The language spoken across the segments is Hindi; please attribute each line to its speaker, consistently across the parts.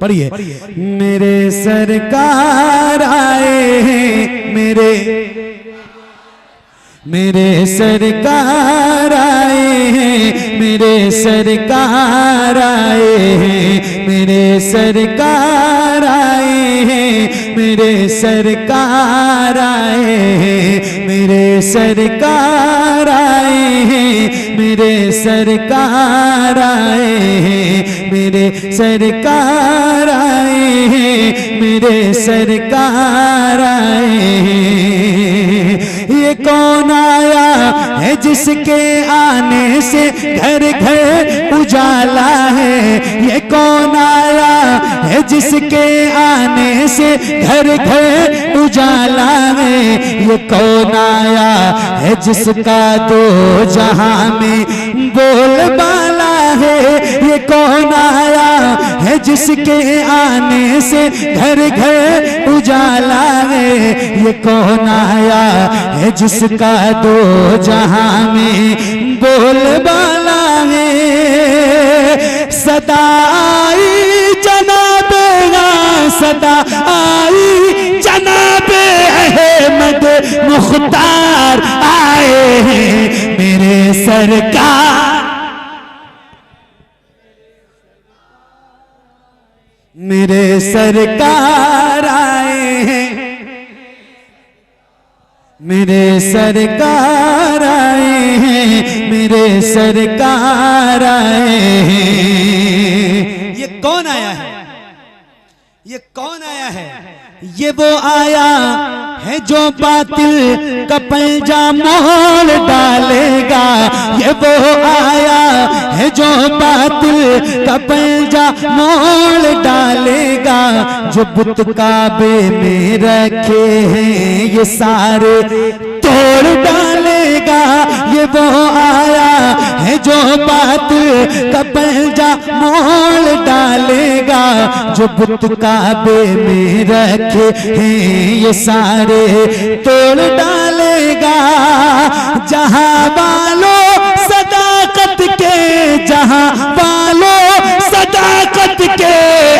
Speaker 1: पढ़िए। मेरे सरकार आए हैं, मेरे सरकार आए हैं, मेरे सरकार आए हैं, मेरे सरकार आए हैं, मेरे सरकार आए हैं, मेरे सरकार आए हैं, मेरे सरकार आए हैं, मेरे सरकार आए हैं, मेरे सरकार आए हैं। ये कौन आया है जिसके आने से घर घर उजाला है? ये कौन आया है जिसके आने से घर घर उजाला है? ये कौन आया है जिसका दो जहां में बोलबाला है? ये कौन आया है जिसके आने से घर घर उजाला है? ये कौन आया है जिसका दो जहां में बोलबाला है? सदा आई जनाबे सदा आई जनाबे अहमद मुख्तार आए हैं, मेरे सरकार मेरे सरकार आए हैं, मेरे सरकार आए हैं, मेरे सरकार आए हैं। ये कौन आया है? ये कौन आया है? ये वो आया है जो बातिल का पंजा मोल डालेगा। ये वो आया है जो बातिल का पंजा मोल डालेगा। जो बुत काबे में रखे हैं ये सारे तोड़ डालेगा। ये वो आया है जो बातिल का पंजा मोल डालेगा। जो बुत काबे में रखे हैं ये सारे तोड़ डालेगा। जहां वालों सदाकत के, जहां वालों सदाकत के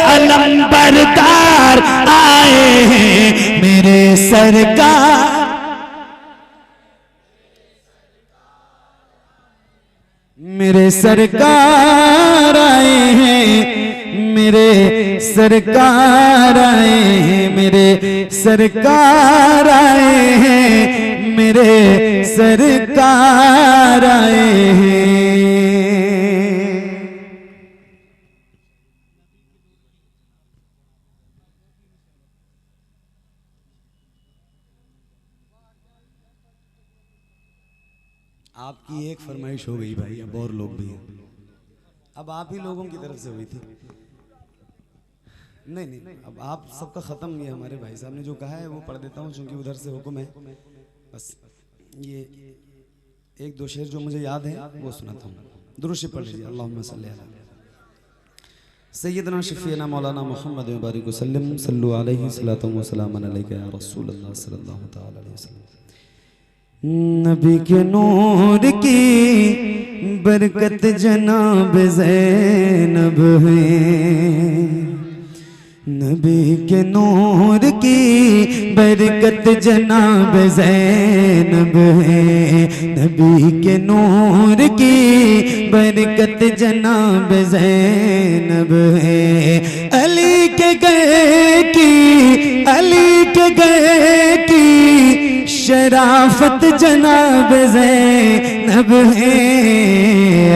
Speaker 1: अलंबरदार आए हैं, मेरे सरकार मेरे सरकार आए हैं, मेरे सरकार आए हैं, मेरे सरकार आए हैं, मेरे सरकार आए हैं। आपकी एक फरमाइश हो गई भाई, अब और लोग भी हैं। अब आप ही लोगों की तरफ से हुई थी। नहीं, अब आप सबका ख़त्म नहीं है। हमारे भाई साहब ने जो कहा है वो पढ़ देता हूँ, क्योंकि उधर से हुक्म है। बस ये एक दो शेर जो मुझे याद है वो सुनाता हूँ। दुरूद पढ़ लीजिए। अल्लाहुम्मा सल्ली अला सय्यदना शफीना मौलाना मुहम्मद मुबारक वसल्लम सल्लु अलैहि सल्लतु व सलामुन अलैका या रसूलल्लाह सल्लल्लाहु तआला अलैहि वसल्लम। नबी के नूर की बरकत जनाब ज़ैनब है। नबी के नूर की बरकत जनाब ज़ैनब है। नबी के नूर की बरकत जनाब ज़ैनब है। अली के गए की, अली के गए की शराफत जनाब ज़ैनब है।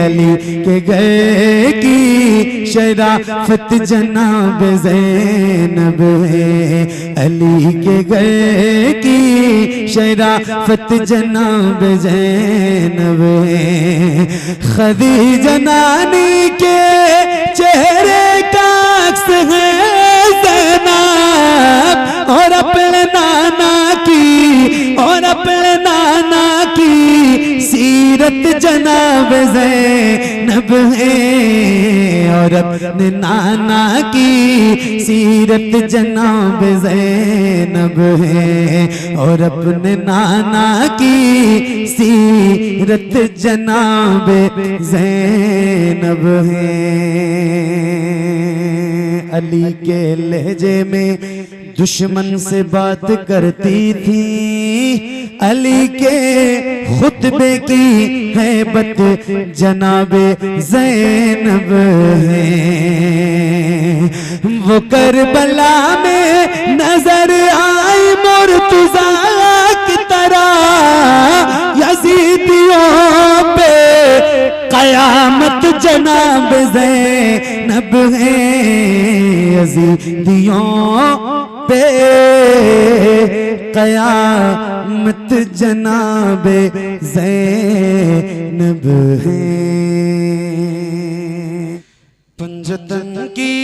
Speaker 1: अली के गए की शराफत जनाब ज़ैनब है। अली के गए की शराफत जनाब ज़ैनब है। खदीजा नानी के चेहरे का अक्स है ज़ैनब, और अपने नाना की, और अपने नाना की सीरत जनाब ज़ैनब है। और अपने नाना की सीरत जनाब ज़ैनब है। और अपने नाना की सीरत जनाब ज़ैनब है। अली के लहजे में दुश्मन से बात करती थी। अली के खुतबे की हैबत जनाबे ज़ैनब है। वो करबला में नजर आई मुर्तज़ा की तरह, यज़ीदियों पे कयामत जनाब ज़ैनब है। यज़ीदियों पे कयामत जनाब ज़ैनब है। पंजतन की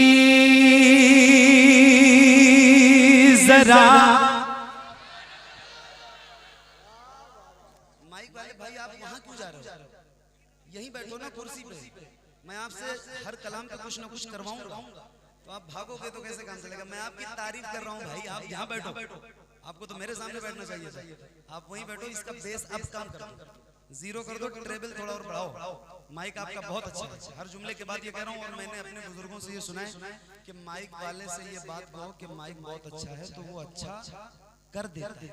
Speaker 1: जरा माइक वाले भाई आप वहां क्यों जा रहे हो? यहीं बैठो ना कुर्सी पे। मैं आपसे हर कलाम का कुछ ना कुछ करवाऊंगा, तो आप भागोगे तो कैसे काम चलेगा? मैं आपकी तारीफ कर रहा हूँ भाई, आप यहाँ बैठो। आपको तो मेरे सामने बैठना चाहिए था। आप वहीं बैठो, इसका बेस अब काम करो, जीरो कर दो, ट्रेबल थोड़ा और बढ़ाओ। माइक आपका बहुत अच्छा है। हर जुमले के बाद ये कह रहा हूँ, और मैंने अपने बुजुर्गों से ये सुना है कि माइक वाले से ये बात कहो कि माइक बहुत अच्छा है, तो वो अच्छा कर देता है।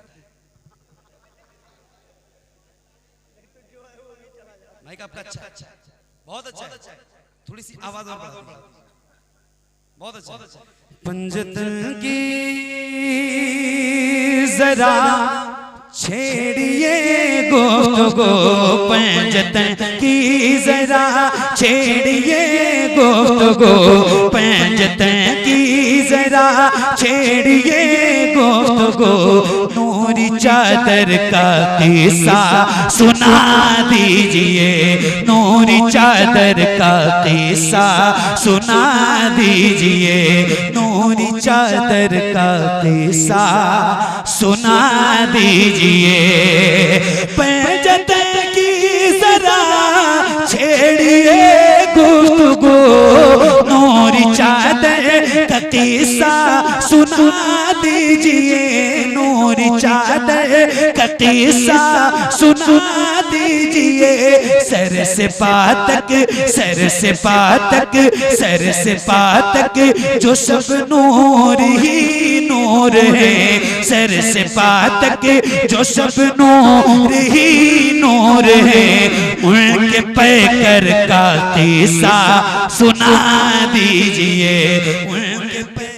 Speaker 1: माइक आपका अच्छा है, बहुत अच्छा है, थोड़ी सी आवाज और बढ़ाओ, बहुत अच्छा। पंजतन की जरा छेड़िए गुफ्तगू, पंजतन की जरा छेड़िए गुफ्तगू, पंजतन की जरा छेड़िए गुफ्तगू। नूरी चादर का किस्सा सुना दीजिए, नूरी चादर का किस्सा सुना दीजिए, नूरी चादर का किस्सा सुना दीजिए। पंजतन की जरा छेड़िए गुफ्तगू, नूरी चादर का किस्सा सुना दीजिए, नूरी चादर का किस्सा सुना दीजिए। सर से पातक, सर से पातक, सर से पातक जो सब नूर ही नूर है, सर से पातक जो सब नूर ही नूर है। उनके पैकर का किस्सा सुना दीजिए, उनके पैकर।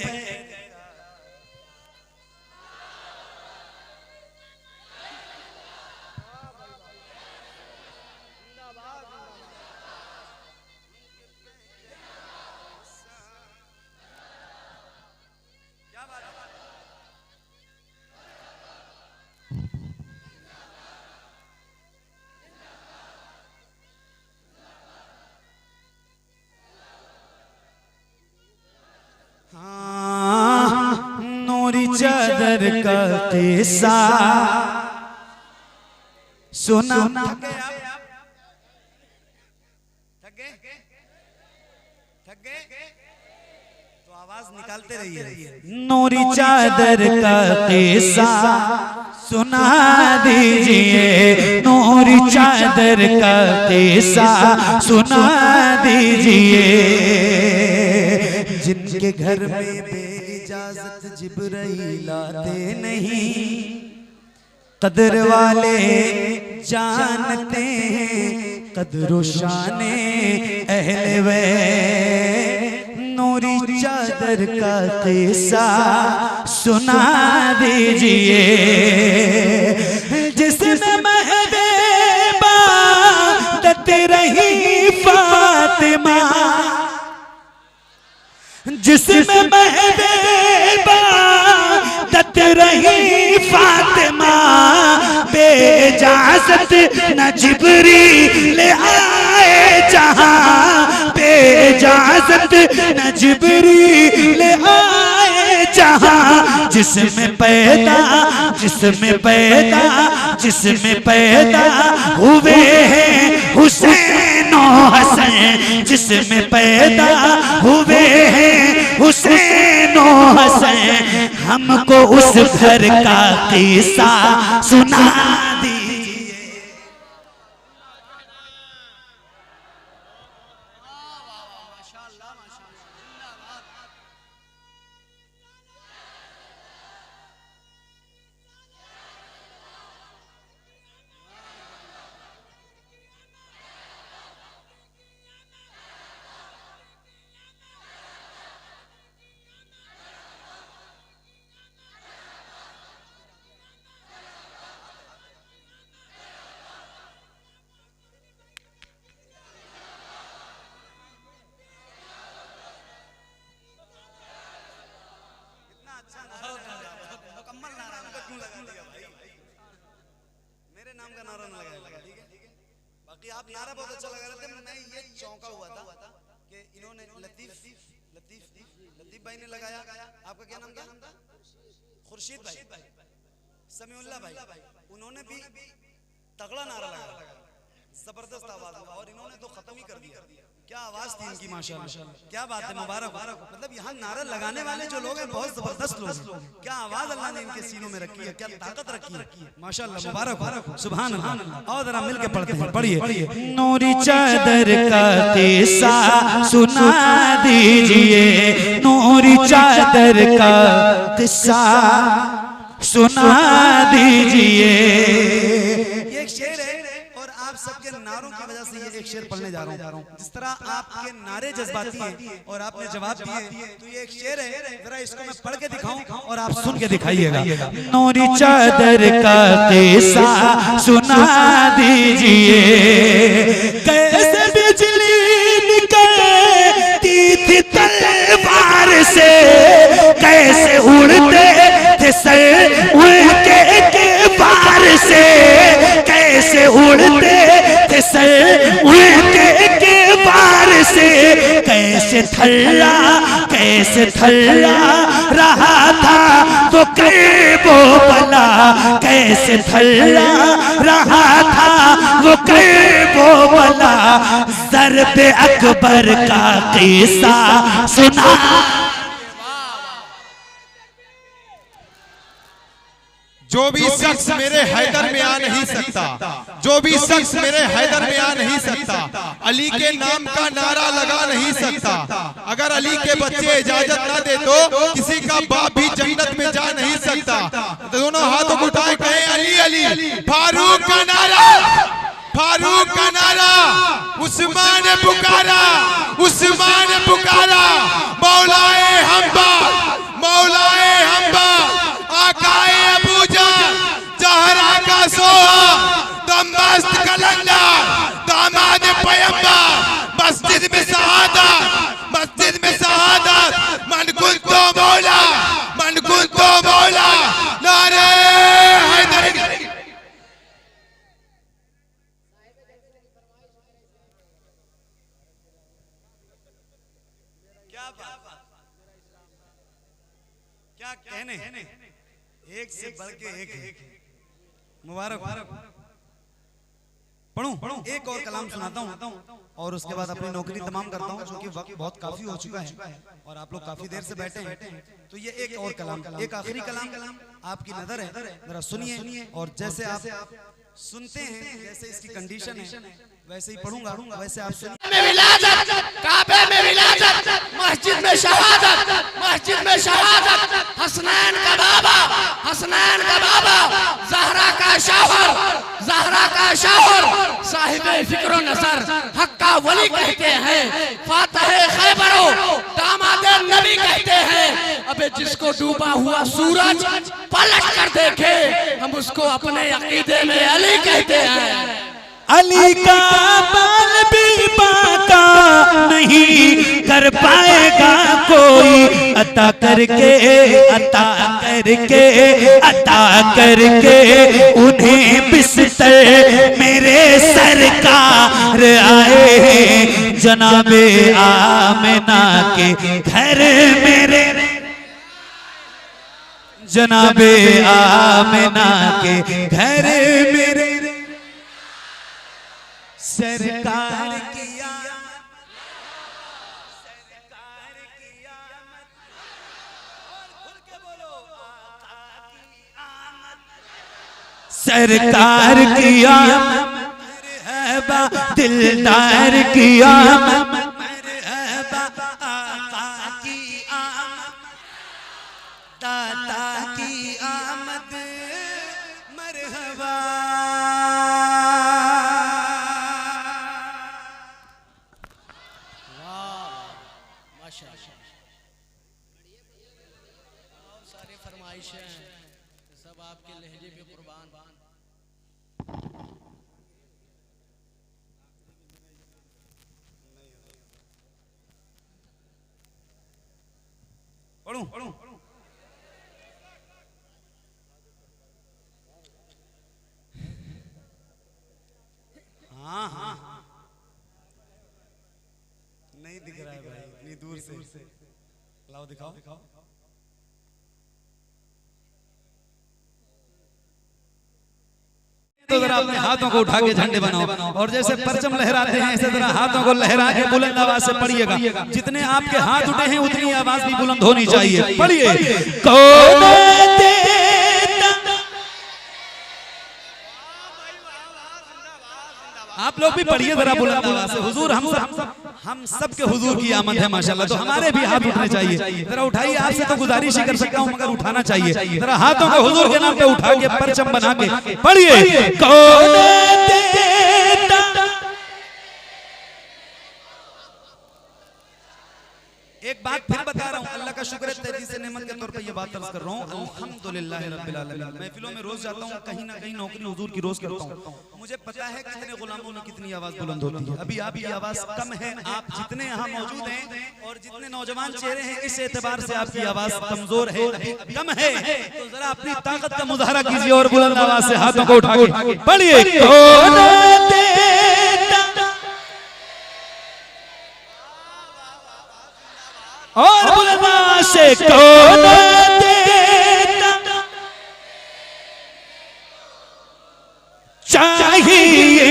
Speaker 1: नूरी चादर का किस्सा सुना। थक गए तो आवाज निकालते रहिए। नूरी चादर का किस्सा सुना दीजिए, नूरी चादर का किस्सा सुना दीजिए। जिनके घर में बेइजाजत जिब्राइल आते नहीं, कदर वाले जानते हैं कदर शाने अहले वे। नूरी चादर का किस्सा सुना दीजिए, जिसमें महबे बात रही फातिमा, जिसमें महबे बात रही फातिमा। बेइजाजत न जिब्रील आए जहां, बेइजाजत न जिब्रील आए जहां। जिसमें पैदा, जिसमें पैदा, जिसमें पैदा हुए हैं हुसैन और हसन, जिसमें पैदा हुए हैं हुसैन और हसन। हमको उस घर का किस्सा सुना दीजिए। नाम का नारा न लगाया, ठीक है? बाकी आप नारा बहुत अच्छा लगा रहे थे, मैं ये चौंका हुआ था कि इन्होंने लतीफ भाई ने लगाया। आपका क्या नाम था? खुर्शीद भाई, समीउल्लाह भाई, उन्होंने भी तगड़ा नारा लगाया, जबरदस्त आवाज में, और इन्होंने तो खत्म ही कर दिया। क्या आवाज थी इनकी, माशाल्लाह, क्या बात है, मुबारक। मतलब यहाँ नारा लगाने वाले जो लोग हैं बहुत जबरदस्त लोग हैं। क्या आवाज अल्लाह ने इनके सीनों में रखी है, क्या ताकत रखी है, माशाल्लाह, मुबारक, सुभान अल्लाह। और जरा मिलके पढ़ते हैं, पढ़िए।
Speaker 2: नूरी चादर का किस्सा सुना दीजिए, नूरी चादर का किस्सा सुना दीजिए।
Speaker 1: ये एक शेर है और आप सबके नारों की वजह से ये एक शेर पढ़ने जा रहा हूँ। जिस तरह आपके नारे जज्बाती हैं और आपने जवाब दिए, तो ये एक शेर है, जरा इसको मैं पढ़ के दिखाऊं और आप सुन के दिखाइएगा।
Speaker 2: नूरी चादर का किस्सा सुना दीजिए, कैसे बिजली निकलती थी तलवार से, कैसे उड़ते थे सर उनके बार से, कैसे उड़ते थे सर उनके बार से, कैसे थल्ला रहा था तो वो बला, कैसे थल्ला रहा था वो बला, ज़र्ब अकबर का किस्सा सुना।
Speaker 3: जो भी शख्स मेरे हैदर में आ नहीं सकता, जो भी शख्स मेरे हैदर में आ नहीं सकता, अली के नाम का नारा लगा नहीं सकता। अगर अली के बच्चे इजाजत ना दे तो किसी का बाप भी जन्नत में जा नहीं सकता। दोनों हाथों को उठाए कहे अली अली, फारूक का नारा, फारूक का नारा, उस्मान ने पुकारा, उस्मान ने पुकारा, मौलाए हम्बा, मौलाए हम्बा, आकाए अबूजा, जहरा का सोहा, दमस्त कलंदर, दामाद पैगंबर, मस्जिद में शहादत, मस्जिद में शहादत, मन कुन तो मौला, मन कुन तो मौला, नारे हैदर।
Speaker 1: क्या कहने, एक से बढ़ के एक, मुबारक। पढ़ूं, एक और कलाम सुनाता हूं और उसके बाद अपनी नौकरी तमाम करता हूं, क्योंकि वक्त बहुत काफी हो चुका है और आप लोग काफी देर से बैठे हैं। तो ये एक और कलाम, एक आखिरी कलाम आपकी नजर है, जरा सुनिए, और जैसे आप सुनते हैं, जैसे इसकी कंडीशन है वैसे ही पढ़ूंगा, वैसे आप सुनिए।
Speaker 4: काबे में विलादत, मस्जिद में शहादत, मस्जिद में शहादत, हसनैन का बाबा, हसनैन का बाबा, ज़हरा का शौहर, ज़हरा का शौहर, साहिबे फिक्रो नसर, हक का वली कहते हैं, फातह खैबरो, दामाद नबी कहते हैं। अबे जिसको डूबा हुआ सूरज पलट कर देखे, हम उसको अपने अकीदे में अली कहते हैं।
Speaker 2: अली का बाल भी बाका नहीं कर पाएगा कोई, अता करके उन्हें बिस्तर मेरे सरकार आए, जनाबे आमिना के घर मेरे, जनाबे आमिना के घर मेरे, सरकार की आमद, सरकार की आमद, और खुल के बोलो आका की आमद, सरकार की आमद, मरहबा दिलदार की आमद, मरहबा आका की आमद, दाता की आमद, मरहबा।
Speaker 4: सारी फरमाइशें सब आपके लहजे पे कुर्बान।
Speaker 1: पढ़ूं, दिखाओ दिखाओ। तो जरा अपने हाथों को उठा के झंडे बनाओ और जैसे परचम लहराते हैं ऐसे जरा हाथों को लहरा के बुलंद आवाज से पढ़िएगा। जितने आपके हाथ उठे हैं उतनी आवाज भी बुलंद होनी चाहिए। पढ़िए। कौन आप लोग भी पढ़िए जरा बुलंद आवाज से। हुजूर हम सब के हुजूर की आमद है माशाल्लाह, तो हमारे भी हाथ उठने चाहिए। जरा उठाइए, आपसे तो गुजारिश ही कर सकता हूं मगर उठाना चाहिए। जरा हाथों को हुजूर के नाम पे उठा के परचम बना के पढ़िए। कौन देता एक बात फिर बता रहा हूँ, अल्लाह का शुक्र है तेजी से नेमत के तौर पे ये बात अर्ज कर रहा हूँ। अल्हम्दुलिल्लाह रब्बिल आलमीन। महफिलों में रोज जाता हूँ, कहीं ना कहीं नौकरी हुजूर की रोज करता हूँ। मुझे पता है कितने गुलामों में कितनी आवाज बुलंद होती है। अभी आपकी आवाज कम है, आप जितने यहाँ मौजूद हैं और जितने नौजवान चेहरे हैं इस एतबार से आपकी आवाज कमजोर है, कम है। तो जरा अपनी ताकत का मुजाहरा कीजिए और बुलंद आवाज से हाथों को उठा के पढ़िए। और बुलंद से कौन देता चाहिए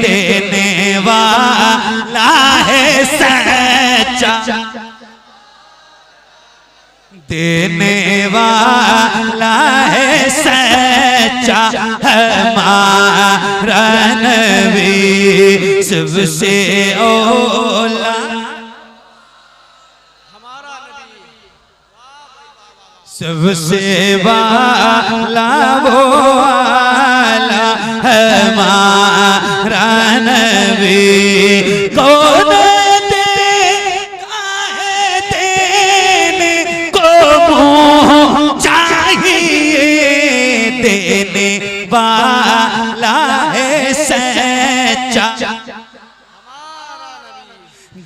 Speaker 1: देने वाला है सच्चा, देने वाला है सच्चा हमारा नबी सबसे औला, सबसे वाला वो वाला हमारा नबी। कौन देता है देने को मुँह चाहिए, देने वाला है सच्चा,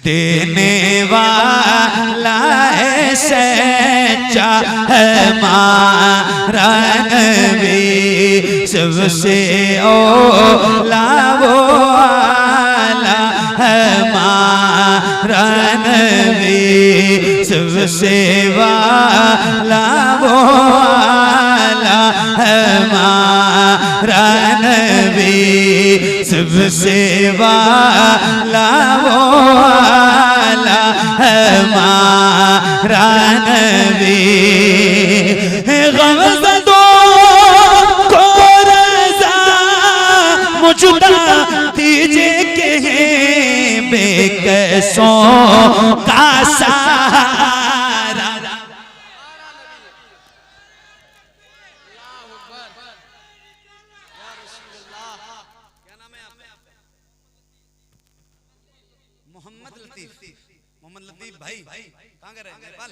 Speaker 1: देने वाला है सच्चा हमारा नबी सबसे औला वो वाला हमारा नबी सबसे वाला वो वाला हमारा नबी सबसे वाला वो वाला हमारा नबी। गमज़दों को रज़ा मुझदा दीजिए के हैं बेकसों का सहारा। मोहम्मद लतीफ भाई कहाँ गए? नेपाल,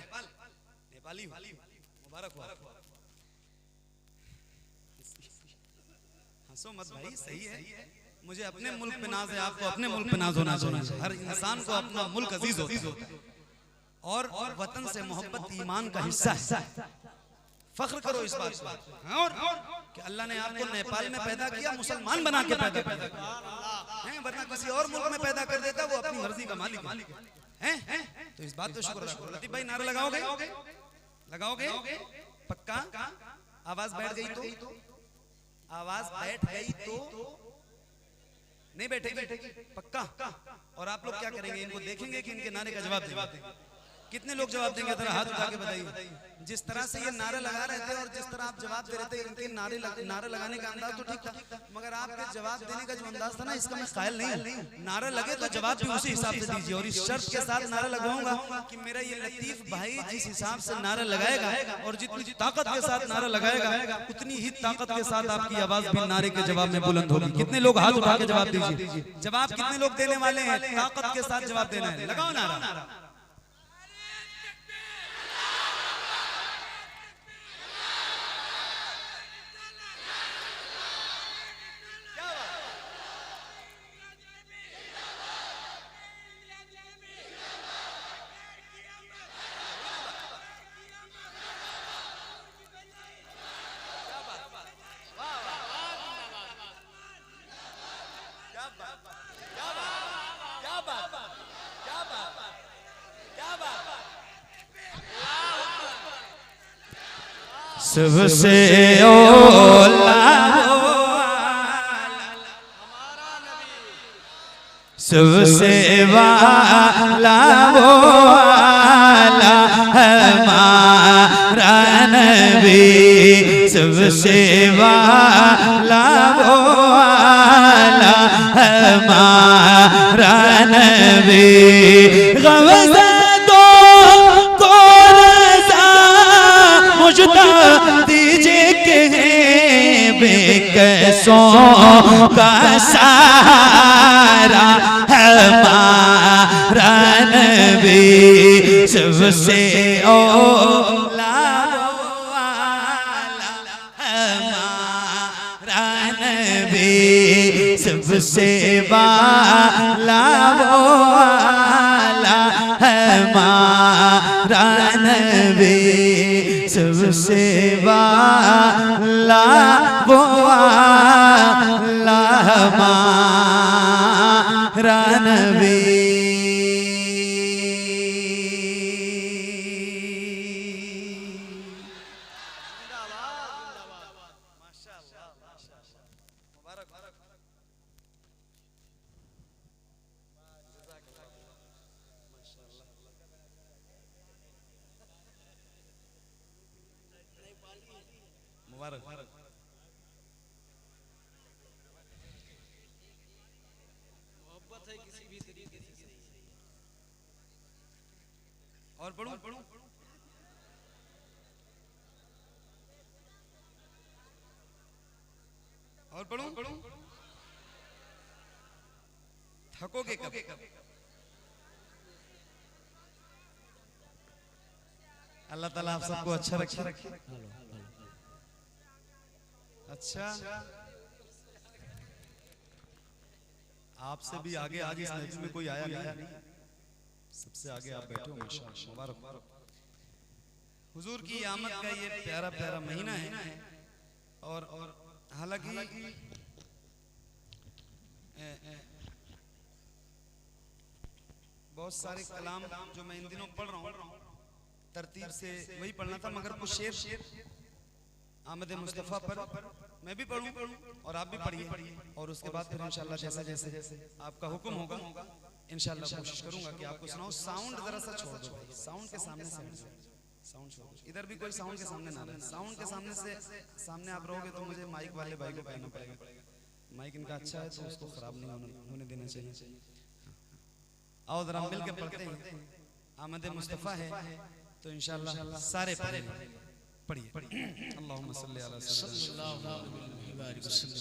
Speaker 1: नेपाली मुबारक हो। हंसो मत भाई, सही है। मुझे अपने मुल्क पे नाज है, आपको अपने मुल्क पे नाज होना चाहिए। हर इंसान को अपना मुल्क अजीज हो और वतन से मोहब्बत ईमान का हिस्सा है। फख्र करो इस बात पर और कि अल्लाह ने आपको नेपाल में पैदा किया, मुसलमान बना के पैदा किया, वरना किसी और मुल्क में पैदा कर देता वो अपनी मर्जी का मालिक है। तो इस बात पे शुक्र रखो। लतीफ भाई नारा लगाओगे? लगाओगे पक्का? आवाज बैठ गई तो? आवाज बैठ गई तो नहीं बैठेगी? पक्का? और आप लोग क्या करेंगे? इनको देखेंगे कि इनके नारे का जवाब देंगे? कितने लोग जवाब देंगे? जरा हाथ उठा के बताइए। जिस तरह से ये नारे लगा रहे थे और जिस तरह आप जवाब दे रहे थे, इनके नारे लगाने का अंदाज तो ठीक था, मगर आपके जवाब देने का जो अंदाज था ना, इसका मैं कायल नहीं। नारा लगे तो जवाब भी उसी हिसाब से दीजिए। और इस शर्त के साथ नारा लगवाऊंगा कि मेरा ये लतीफ भाई जिस हिसाब से नारा लगाएगा और जितनी ताकत के साथ नारा लगाएगा उतनी ही ताकत के साथ आपकी आवाज भी नारे के जवाब में बुलंद होगी। कितने लोग हाथ उठा के जवाब दीजिए? जवाब कितने लोग देने वाले हैं? ताकत के साथ जवाब देना है। लगाओ नारा। सबसे ओला सबसे वाला वो आला हमारा नबी सबसे वाला वो आला हमारा नबी गवज़ा दो को रज़ा मुझता दीजिए के बेकसों का सहारा हमारा नबी सबसे ओला वाला हमारा नबी सबसे वाला वाला हमारा नबी सबसे वाला वाला हमारा नबी
Speaker 2: और पढ़ूं और पढ़ूं थकोगे कब?
Speaker 1: अल्लाह ताला आप सबको अच्छा रखे। अच्छा आपसे भी आगे आज इस नजर में कोई आया नहीं, सबसे आगे आप बैठे हो माशाअल्लाह मुबारक। हुजूर की आमद का ये प्यारा प्यारा महीना है और हालांकि बहुत सारे कलाम जो मैं इन दिनों पढ़ रहा हूँ तरतीब से वही पढ़ना था, मगर कुछ शेर आमद मुस्तफ़ा पर मैं भी पढ़ूं और आप भी पढ़िए और उसके बाद फिर इंशाल्लाह जैसा जैसे आपका हुक्म होगा इंशाल्लाह कोशिश करूंगा कि आपको सुनाऊं। साउंड जरा सा छोड़ दो भाई, साउंड के सामने से साउंड छोड़ दो, इधर भी कोई साउंड के सामने ना रहे। साउंड के सामने आप रहोगे तो मुझे माइक वाले भाई को कहना पड़ेगा। माइक इनका अच्छा है तो उसको खराब नहीं होने देना चाहिए। आओ जरा मिलकर पढ़ते हैं, आमद मुस्तफ़ा है तो इंशाल्लाह सारे पढ़िए। अल्लाहुम्मा सल्ली अला सल्लल्लाहु अलैहि वसल्लम।